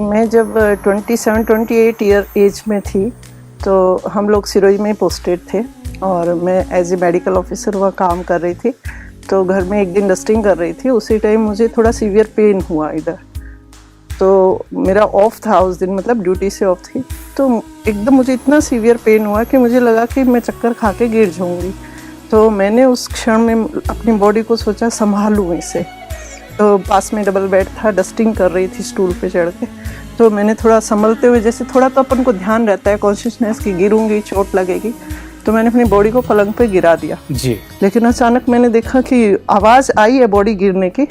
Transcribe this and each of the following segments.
मैं जब 27-28 year as में थी तो हम लोग सिरोही में पोस्टेड थे और मैं एज ए मेडिकल ऑफिसर वहाँ काम कर रही थी। तो घर में एक दिन डस्टिंग कर रही थी, उसी टाइम मुझे थोड़ा सीवियर पेन हुआ इधर। तो मेरा ऑफ था उस दिन, मतलब ड्यूटी से ऑफ थी। तो एकदम मुझे इतना सीवियर पेन हुआ कि मुझे लगा कि मैं चक्कर खा के गिर जाऊँगी। तो मैंने उस क्षण में अपनी बॉडी को सोचा संभालूँ इसे। तो पास में डबल बेड था, डस्टिंग कर रही थी स्टूल पे चढ़ के। तो मैंने थोड़ा संभलते हुए, जैसे थोड़ा तो अपन को ध्यान रहता है कॉन्शियसनेस की, गिरूंगी चोट लगेगी, तो मैंने अपनी बॉडी को पलंग पे गिरा दिया जी। लेकिन अचानक मैंने देखा कि आवाज़ आई है बॉडी गिरने की,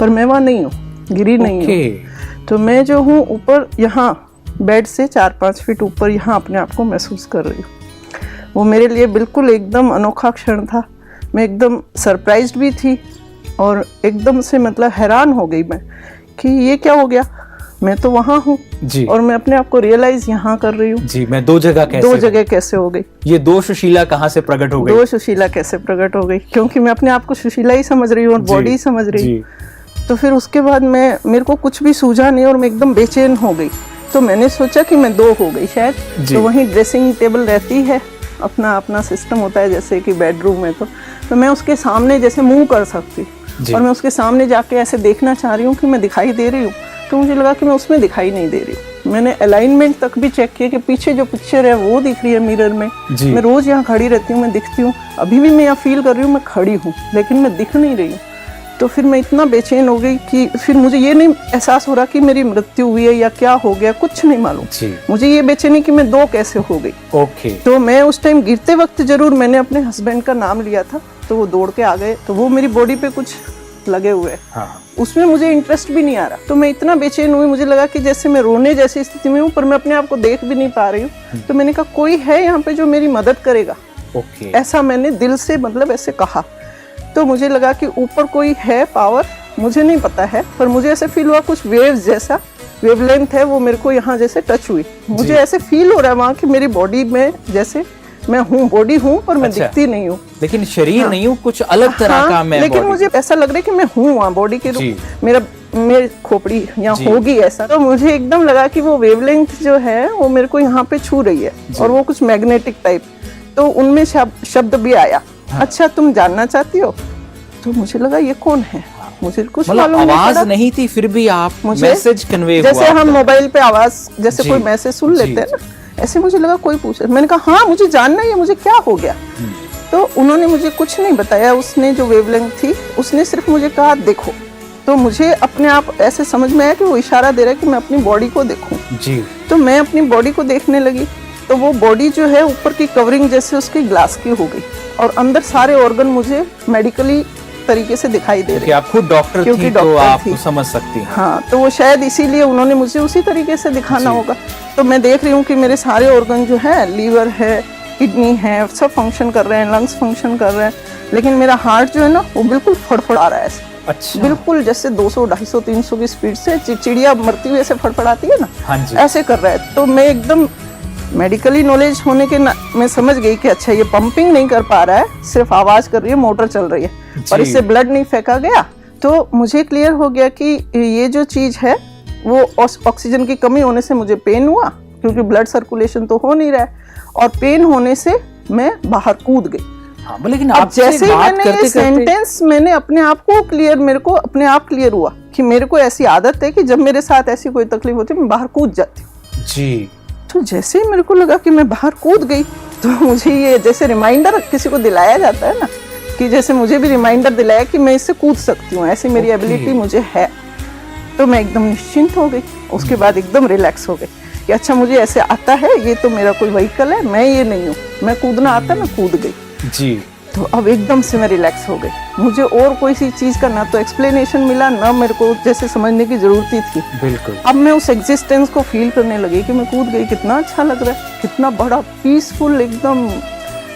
पर मैं वहाँ नहीं हूँ, गिरी नहीं हूँ। तो मैं जो हूँ ऊपर, यहाँ बेड से 4-5 फीट ऊपर, यहाँ अपने आप को महसूस कर रही हूँ। वो मेरे लिए बिल्कुल एकदम अनोखा क्षण था। मैं एकदम सरप्राइज्ड भी थी और एकदम से मतलब हैरान हो गई मैं कि ये क्या हो गया, मैं तो वहाँ हूँ और मैं अपने आप को रियलाइज यहाँ कर रही हूँ जी। मैं दो जगह कैसे हो गई, ये दो सुशीला कहाँ से प्रकट हो गई, दो सुशीला कैसे प्रकट हो गई, क्योंकि मैं अपने आप को सुशीला ही समझ रही हूँ और बॉडी ही समझ रही हूँ। तो फिर उसके बाद मेरे को कुछ भी सूझा नहीं और मैं एकदम बेचैन हो गई। तो मैंने सोचा कि मैं दो हो गई शायद। तो वहीं ड्रेसिंग टेबल रहती है, अपना अपना सिस्टम होता है, जैसे कि बेडरूम में। तो मैं उसके सामने जैसे मूव कर सकती और मैं उसके सामने जाके ऐसे देखना चाह रही हूँ कि मैं दिखाई दे रही हूँ। तो मुझे लगा कि मैं उसमें दिखाई नहीं दे रही हूँ। मैंने अलाइनमेंट तक भी चेक किया कि पीछे जो पिक्चर है वो दिख रही है मिरर में। मैं रोज यहाँ खड़ी रहती हूँ, मैं दिखती हूँ, अभी भी मैं यहाँ फील कर रही हूँ मैं खड़ी हूँ, लेकिन मैं दिख नहीं रही हूँ। तो फिर मैं इतना बेचैन हो गई कि फिर मुझे ये नहीं एहसास हो रहा कि मेरी मृत्यु हुई है या क्या हो गया, कुछ नहीं मालूम। मुझे ये बेचैनी कि मैं दो कैसे हो गई। तो मैं उस टाइम गिरते वक्त जरूर मैंने अपने हस्बैंड का नाम लिया था, तो वो दौड़ के आ गए। तो वो मेरी बॉडी पे कुछ लगे हुए, उसमें मुझे इंटरेस्ट भी नहीं आ रहा। तो मैं इतना बेचैन हुई, मुझे लगा कि जैसे मैं रोने जैसी स्थिति में हूँ, पर मैं अपने आप को देख भी नहीं पा रही हूँ। तो मैंने कहा कोई है यहाँ पे जो मेरी मदद करेगा। ऐसा मैंने दिल से मतलब ऐसे कहा। तो मुझे लगा कि ऊपर कोई है पावर, मुझे नहीं पता है, पर मुझे ऐसे फील हुआ कुछ वेव्स जैसा, वेवलेंथ है वो मेरे को यहाँ जैसे टच हुई। मुझे ऐसे फील हो रहा है वहाँ कि मेरी बॉडी में जैसे मैं हूँ, बॉडी हूँ, पर मैं दिखती नहीं हूँ, लेकिन शरीर नहीं हूँ, कुछ अलग तरह का मैं, लेकिन मुझे ऐसा लग रहा है कि मैं हूँ वहाँ बॉडी के रूप, मेरी खोपड़ी यहाँ होगी ऐसा। तो मुझे एकदम लगा कि वो वेवलेंथ जो है वो मेरे को यहाँ पे छू रही है और वो कुछ मैग्नेटिक टाइप। तो उनमें शब्द भी आया, अच्छा तुम जानना चाहती हो। तो मुझे लगा ये कौन है, मुझे कुछ मालूम आवाज नहीं थी, फिर भी आप मैसेज कन्वे हुआ, जैसे हम मोबाइल पे आवाज जैसे कोई मैसेज सुन लेते हैं ना, ऐसे मुझे लगा कोई पूछे। मैंने कहा हाँ मुझे जानना है मुझे क्या हो गया। तो उन्होंने मुझे कुछ नहीं बताया, उसने जो वेवलेंथ थी उसने सिर्फ मुझे कहा देखो। तो मुझे अपने आप ऐसे समझ में आया कि वो इशारा दे रहा है कि मैं अपनी बॉडी को देखूं जी। तो मैं अपनी बॉडी को देखने लगी। तो वो बॉडी जो है ऊपर की कवरिंग जैसे उसकी ग्लास की हो गई और अंदर सारे ऑर्गन मुझे मेडिकली तरीके से दिखाई दे रहे। आप खुद डॉक्टर थी तो आप समझ सकती हैं। हाँ, तो वो शायद इसीलिए उन्होंने मुझे उसी तरीके से दिखाना होगा। तो मैं देख रही हूँ कि मेरे सारे ऑर्गन जो है, लीवर है, किडनी है, सब फंक्शन कर रहे हैं, लंग्स फंक्शन कर रहे हैं, लेकिन मेरा हार्ट जो है ना वो बिल्कुल फड़फड़ा रहा है। अच्छा। बिल्कुल जैसे 200, 250, 300 की स्पीड से चिड़िया मरती हुई ऐसे फड़फड़ाती है ना, हाँ जी, ऐसे कर रहा है। तो मैं एकदम मेडिकली नॉलेज होने के मैं समझ गई कि अच्छा ये पंपिंग नहीं कर पा रहा है, सिर्फ आवाज कर रही है, मोटर चल रही है, और इससे ब्लड नहीं फेंका गया। तो मुझे क्लियर हो गया कि ये जो चीज है वो ऑक्सीजन की कमी होने से मुझे पेन हुआ, क्योंकि ब्लड सर्कुलेशन तो हो नहीं रहा है, और पेन होने से मैं बाहर कूद गई। हाँ, लेकिन आप जैसे ही मैंने ये सेंटेंस मैंने अपने आप को क्लियर, मेरे को अपने आप क्लियर हुआ कि मेरे को ऐसी आदत है कि जब मेरे साथ ऐसी कोई तकलीफ होती है मैं बाहर कूद जाती हूँ जी। तो जैसे ही मेरे को लगा कि मैं बाहर कूद गई, तो मुझे ये जैसे रिमाइंडर किसी को दिलाया जाता है ना, कि जैसे मुझे भी रिमाइंडर दिलाया कि मैं इससे कूद सकती हूँ, ऐसी मेरी एबिलिटी मुझे है। तो मैं एकदम निश्चिंत हो गई। उसके बाद एकदम रिलैक्स हो गई कि अच्छा मुझे ऐसे आता है, ये तो मेरा कोई व्हीकल है, मैं ये नहीं हूँ, मैं कूदना आता, मैं कूद गई जी। तो अब एकदम से मैं रिलैक्स हो गई। मुझे और कोई सी चीज का ना तो एक्सप्लेनेशन मिला, ना मेरे को जैसे समझने की जरूरत ही थी। बिल्कुल। अब मैं उस एग्जिस्टेंस को फील करने लगी कि मैं कूद गई, कितना अच्छा लग रहा है, कितना बड़ा पीसफुल, एकदम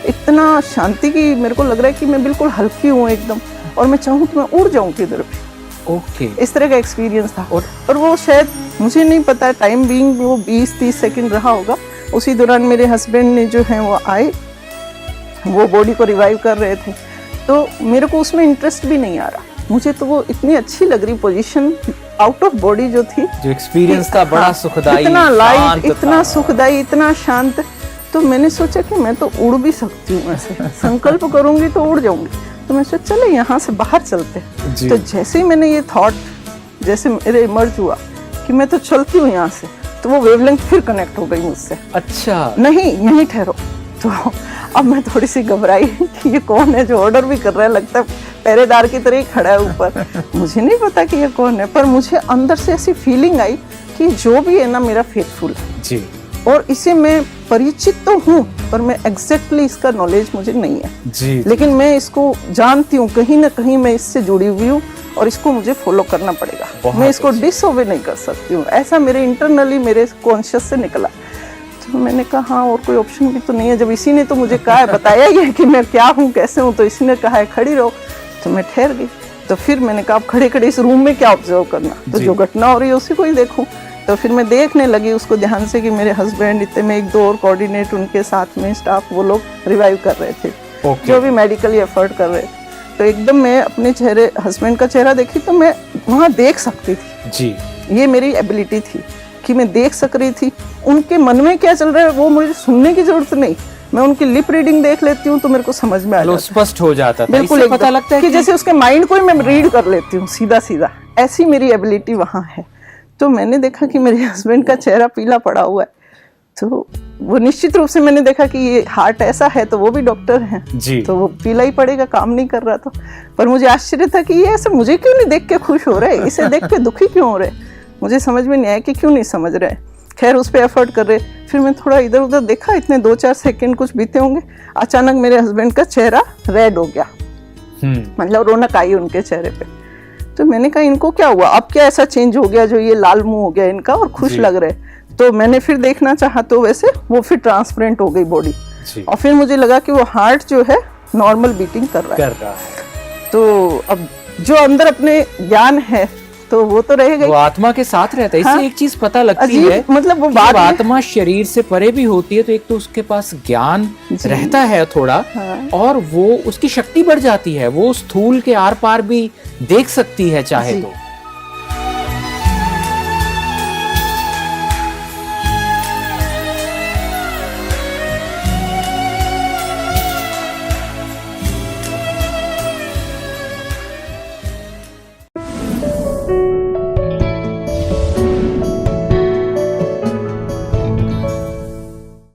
इतना शांति की मेरे को लग रहा है कि मैं बिल्कुल हल्की हूँ एकदम, और मैं चाहूँ तो मैं उड़ जाऊँ किधर पे। ओके। इस तरह का एक्सपीरियंस था। और वो शायद मुझे नहीं पता टाइम बीइंग वो 20-30 सेकेंड रहा होगा। उसी दौरान मेरे हस्बैंड ने जो है वो आए, वो बॉडी को रिवाइव कर रहे थे, तो मेरे को उसमें इंटरेस्ट भी नहीं आ रहा। मुझे तो वो इतनी अच्छी लग रही पोजीशन, आउट ऑफ बॉडी जो थी, जो एक्सपीरियंस था बड़ा सुखदाई, इतना लाइट, शांत इतना था। सुखदाई, इतना शांत। तो मैंने सोचा कि मैं तो उड़ भी सकती हूँ ऐसे, संकल्प करूंगी तो उड़ जाऊंगी। तो मैं सोचा चले यहाँ से बाहर चलते हैं। जी। तो जैसे ही मैंने ये थॉट जैसे मेरे इमर्ज हुआ कि मैं तो चलती हूँ यहाँ से, तो वो वेवलेंथ फिर कनेक्ट हो गई मुझसे। अच्छा, नहीं यहीं ठहरो। तो अब मैं थोड़ी सी घबराई कि ये कौन है जो ऑर्डर भी कर रहा है, लगता है पहरेदार की तरह ही खड़ा है ऊपर। मुझे नहीं पता कि ये कौन है, पर मुझे अंदर से ऐसी फीलिंग आई कि जो भी है ना मेरा फेथफुल है जी और इसे मैं परिचित तो हूँ, पर मैं एग्जैक्टली इसका नॉलेज मुझे नहीं है जी। लेकिन मैं इसको जानती हूँ, कहीं ना कहीं मैं इससे जुड़ी हुई हूँ और इसको मुझे फॉलो करना पड़ेगा। मैं इसको डिसओबे नहीं कर सकती हूँ, ऐसा मेरे इंटरनली मेरे कॉन्शियस से निकला। तो मैंने कहा हाँ और कोई ऑप्शन भी तो नहीं है, जब इसी ने तो मुझे कहा है, बताया ही है कि मैं क्या हूँ कैसे हूँ, तो इसी ने कहा है खड़ी रहो। तो मैं ठहर गई। तो फिर मैंने कहा अब खड़े खड़े इस रूम में क्या ऑब्जर्व करना, तो जो घटना हो रही है उसी को ही देखूं। तो फिर मैं देखने लगी उसको ध्यान से कि मेरे हस्बैंड, इतने में 1-2 और कोऑर्डिनेट उनके साथ में स्टाफ, वो लोग रिवाइव कर रहे थे, जो भी मेडिकली एफर्ट कर रहे थे। तो एकदम मैं अपने चेहरे, हस्बैंड का चेहरा देखी तो मैं वहाँ देख सकती थी जी। ये मेरी एबिलिटी थी कि मैं देख सक रही थी उनके मन में क्या चल रहा है, वो मुझे सुनने की जरूरत नहीं, मैं उनकी लिप रीडिंग देख लेती हूँ तो मेरे को समझ में आ जाता है, स्पष्ट हो जाता था। बिल्कुल पता लगता है कि जैसे उसके माइंड को ही मैं रीड कर लेती हूँ सीधा सीधा, ऐसी मेरी एबिलिटी वहाँ है। तो मैंने देखा कि मेरे हस्बैंड का चेहरा पीला पड़ा हुआ है, तो वो निश्चित रूप से मैंने देखा कि ये हार्ट ऐसा है, तो वो भी डॉक्टर हैं जी, तो वो पीला ही पड़ेगा, काम नहीं कर रहा था। पर मुझे आश्चर्य था कि ये ऐसे मुझे क्यों नहीं देख के खुश हो रहे, इसे देख के दुखी क्यों हो रहे, मुझे समझ में नहीं आया कि क्यों नहीं समझ रहे। खैर उस पर एफर्ट कर रहे। फिर मैं थोड़ा इधर उधर देखा, इतने 2-4 सेकंड कुछ बीते होंगे, अचानक मेरे हस्बैंड का चेहरा रेड हो गया, मतलब रौनक आई उनके चेहरे पे। तो मैंने कहा इनको क्या हुआ, अब क्या ऐसा चेंज हो गया जो ये लाल मुंह हो गया इनका और खुश लग रहे। तो मैंने फिर देखना चाहा तो वैसे वो फिर ट्रांसपेरेंट हो गई बॉडी, और फिर मुझे लगा कि वो हार्ट जो है नॉर्मल बीटिंग कर रहा है। तो अब जो अंदर अपने ज्ञान है तो वो तो रहेगा, वो आत्मा के साथ रहता है। इससे एक चीज पता लगती है, मतलब वो बात आत्मा शरीर से परे भी होती है, तो एक तो उसके पास ज्ञान रहता है थोड़ा, और वो उसकी शक्ति बढ़ जाती है, वो स्थूल के आर पार भी देख सकती है चाहे तो।